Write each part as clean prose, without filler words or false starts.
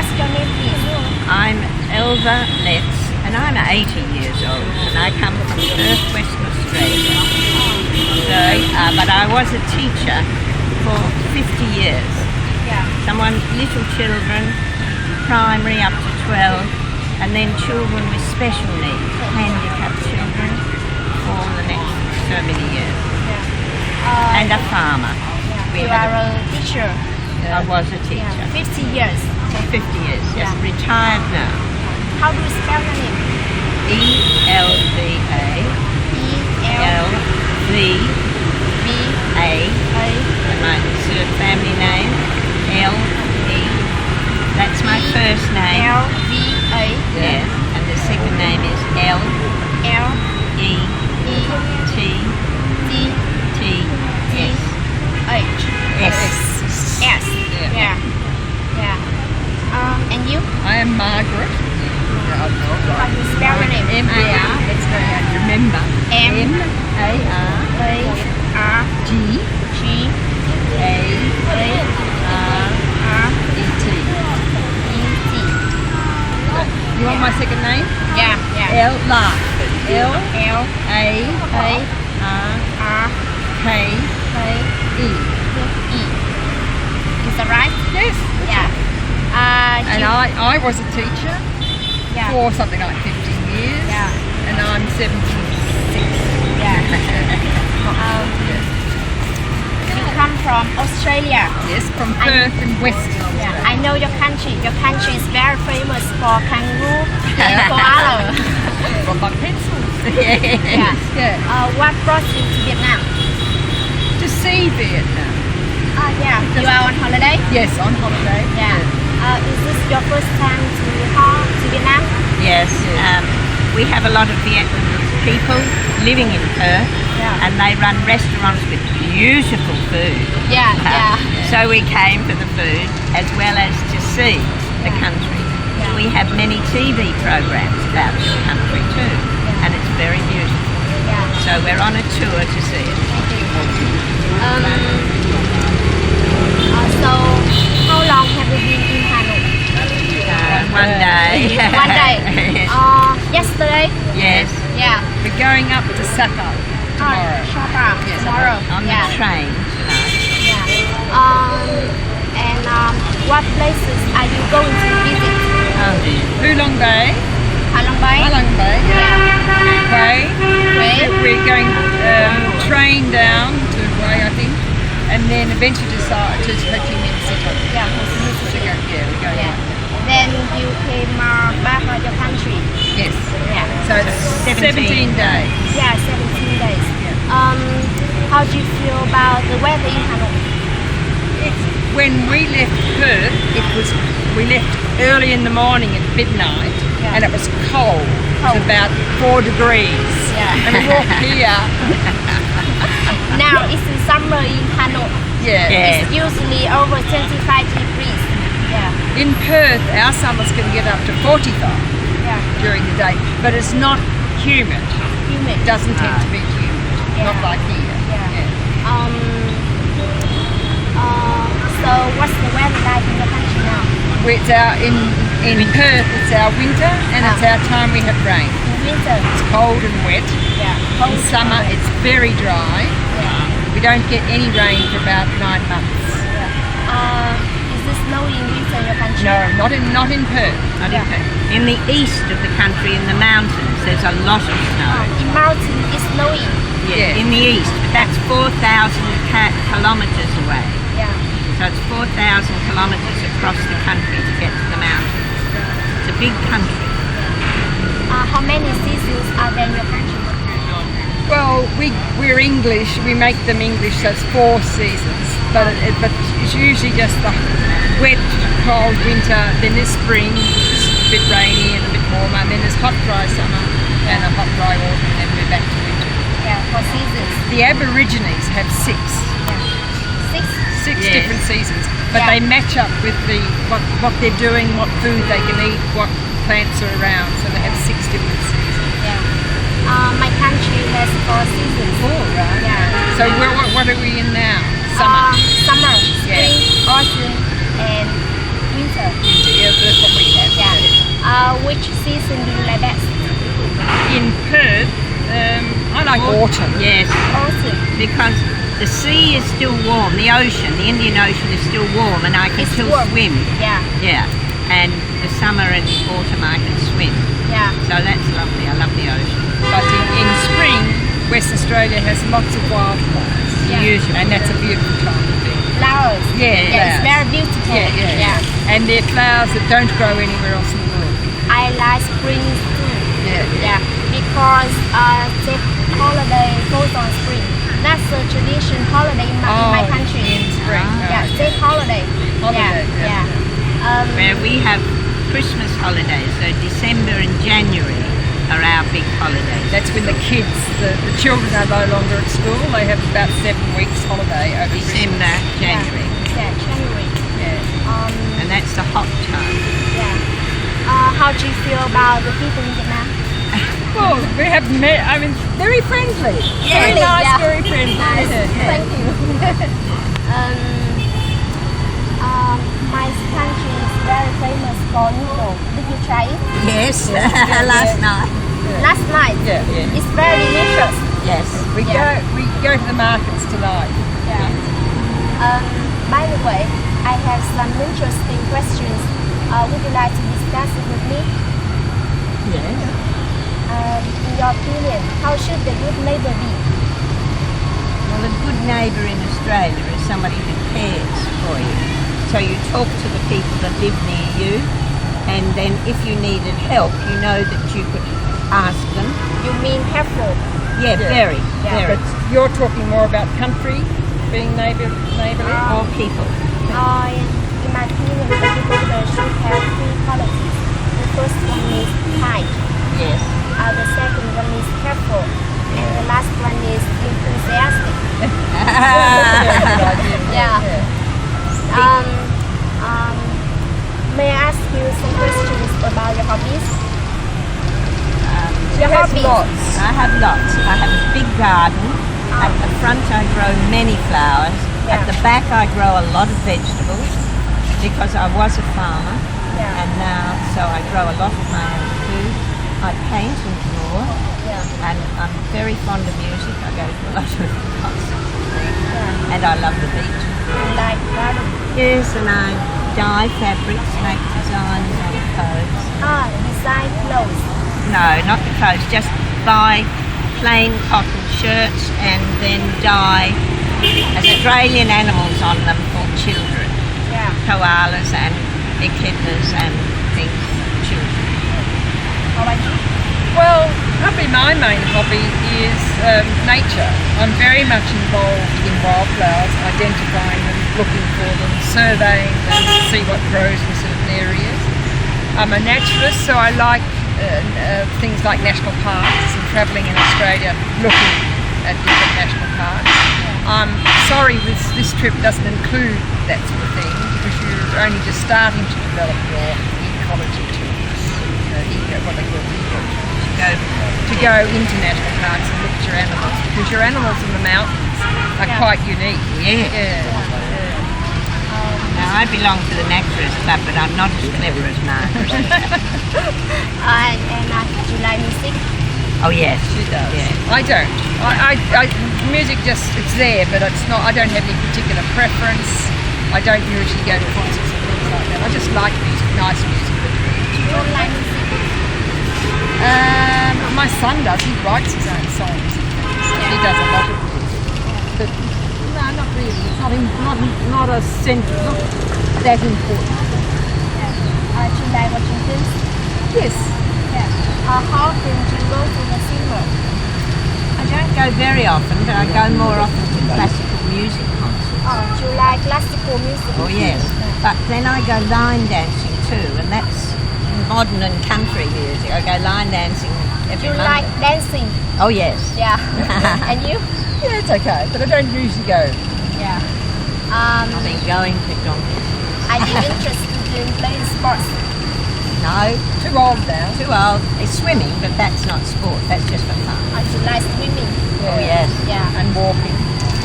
What's your name, please? I'm Elva Letts, and I'm 80 years old, and I come from Perth, Western Australia. So, but I was a teacher for 50 years. Yeah. Someone, little children, primary up to 12, and then children with special needs, handicapped children, for the next so many years. And a farmer. You are a teacher. I was a teacher. 50 years. For 50 years, yes. Retired now. How do you spell your name? E-L-V-A. E-L-V-A. And my sort of family name, L-E. That's my first name. L-V-A. Yes. And the second name is L-E-T-T-S. S. Yeah. And you? I am Margaret. How do you spell your name? M-A-R. That's very hard to remember. M-A-R-G-A-R-E-T. You want my second name? Yeah. L-A-R-K-E. Is that right? Yes. Yeah. And I was a teacher for something like 15 years. Yeah. And I'm 76. Yeah. You come from Australia. Yes, from Perth in Western Yeah. Australia. I know your country. Your country is very famous for kangaroo and koala. From my pencils. Yeah. What brought you to Vietnam? To see Vietnam. Yeah. You are on holiday? Yes, on holiday. Yeah. Is this your first time to Vietnam? Yes. We have a lot of Vietnamese people living in Perth, and they run restaurants with beautiful food. Yeah. So we came for the food as well as to see the country. We have many TV programs about the country too, and it's very beautiful. So we're on a tour to see it. So how long have you been in Hanoi? One day. One day. Yesterday? Yes. Yeah. We're going up to Sapa tomorrow. Tomorrow. On the train tonight. And what places are you going to visit? Hulong Bay. Halong Bay? Halong Bay. Hue. We're going train down to Hue, I think, and then eventually decide to Ho Chi Minh City. Yeah, Ho Chi Minh City. We're going. Then you came back to your country. Yes. Yeah. So it's 17 days. Yeah, 17 days. How do you feel about the weather in Hanoi? When we left Perth, we left early in the morning at midnight, and it was cold. It was about 4 degrees. Yeah. And we walked here. Now it's in summer in Hanoi. Yeah. It's usually over 25 degrees. Yeah. In Perth, our summers can get up to 45 during the day, but it's not humid. It doesn't tend to be humid, not like here. So what's the weather like in your country now? It's in Perth, it's our winter, and it's our time we have rain. Winter. It's cold and wet. Yeah. In summer, it's very dry. We don't get any rain for about 9 months. Is it snowing in winter in your country? No, not in Perth. Not in Perth. In the east of the country, in the mountains, there's a lot of snow. In mountain, it's snowing. Yeah. In the east, but that's 4,000 kilometres away. Yeah. So it's 4,000 kilometres across the country to get to the mountains. It's a big country. How many seasons are there in your country? Well, we're English. We make them English, so it's 4 seasons. But it's usually just the wet, cold winter. Then there's spring, it's a bit rainy and a bit warmer. And then there's hot, dry summer and a hot, dry autumn. And then we're back to winter. Yeah, 4 seasons. The Aborigines have 6. 6 different seasons, but they match up with what they're doing, what food they can eat, what plants are around. So they have 6 different seasons. My country has 4 seasons. 4, right? Yeah. So what are we in now? Summer. Summer, spring, autumn, and winter. Yeah, the which season do you like best? In Perth, I like autumn. Yes, Autumn. because the sea is still warm. The ocean, the Indian Ocean, is still warm, and I can It's still warm. swim. Yeah, Yeah, and the summer and autumn I can swim. yeah. So that's lovely. I love the ocean. But in spring, West Australia has lots of wildflowers. Yeah. Usually. And that's a beautiful time to be. Flowers. Yeah, Yeah, it's flowers. very beautiful. Yeah. And they're flowers that don't grow anywhere else in the world. I like spring too. Yeah. Yeah, because the holiday goes on spring. That's a tradition holiday in my country. In spring. Yeah, take holiday. Holiday, Yeah. yeah. Where we have Christmas holidays, so December and January are our big holidays. That's when the kids, the children are no longer at school. They have about 7 weeks holiday over December, January, Yeah, January. Yeah. and that's the hot time. Yeah. How do you feel about the people in Vietnam? Well, we have met, I mean, very friendly. Very Friendly, nice, yeah. very friendly. Nice. Yeah. Thank you. My country is very famous for noodles. Did you try it? Yes, Yeah, last yeah. night. Last night. Yeah. It's very delicious. Yes. We go to the markets tonight. Yeah. By the way, I have some interesting questions. Would you like to discuss it with me? Yes. In your opinion, how should the good neighbor be? Well, a good neighbour in Australia is somebody who cares for you. So you talk to the people that live near you, and then if you needed help, you know that you could ask them. You mean helpful? Yeah, Yeah. very, Yeah. very. But you're talking more about country, being neighbourly. Or people. In my opinion, the good neighbor should have three qualities. The first one is kind. Yes. The second one is helpful. And the last one is enthusiastic. Yeah. May I ask you some questions about your hobbies? She has lots. I have lots. I have a big garden. At the front I grow many flowers. Yeah. At the back I grow a lot of vegetables because I was a farmer. Yeah. And now, so I grow a lot of my own food. I paint and draw. Yeah. And I'm very fond of music. I go to a lot of concerts. Yeah. And I love the beach. You like garden? Yes, and I dye fabrics, make designs on clothes. Design clothes. No, not the clothes, just buy plain cotton shirts and then dye Australian animals on them for children. Yeah. Koalas and echidnas and things for children. How about you? Well, probably my main hobby is nature. I'm very much involved in wildflowers, identifying them, looking for them, surveying them, see what grows in certain areas. I'm a naturalist, so I like things like national parks and travelling in Australia looking at different national parks. I'm sorry this trip doesn't include that sort of thing because you're only just starting to develop your ecology tools, what they call ecology. To go into national parks and look at your animals because your animals in the mountains are quite unique. Yeah. Now I belong to the Naturalist Club, but I'm not as clever as Margaret. And do you like music? Oh yes, She does. Yeah. I don't. Music just, it's there, but it's not, I don't have any particular preference. I don't usually go to concerts and things like that. I just like music, nice music. You don't like music? My son does, he writes his own songs. He does a lot of music. But no, not really. It's not a central, not that important. Do you like watching films? Yes. Yeah. How often do you go to the cinema? I don't go very often, but I go more often to classical music concerts. Do you like classical music? Oh yes, but then I go line dancing too, and that's modern and country music. I go line dancing Do every you Monday. like dancing? Oh yes. Yeah. And you? Yeah, it's okay, but I don't usually go. Yeah. I've been going to donkeys. Are you interested in playing sports? No, Too old now. too old. It's swimming, but that's not sport. That's just for fun. Do you like swimming? Oh yes, Yeah. And walking.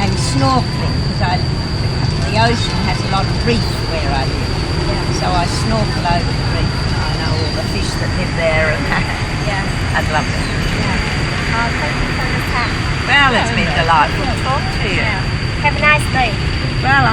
and snorkeling because the ocean has a lot of reef where I live. Yeah. So I snorkel over the reef and I know all the fish that live there and that. Yeah. I'd love it. Thank you for your time. Well, it's been delightful to talk to you. Have a nice day. Well, I'm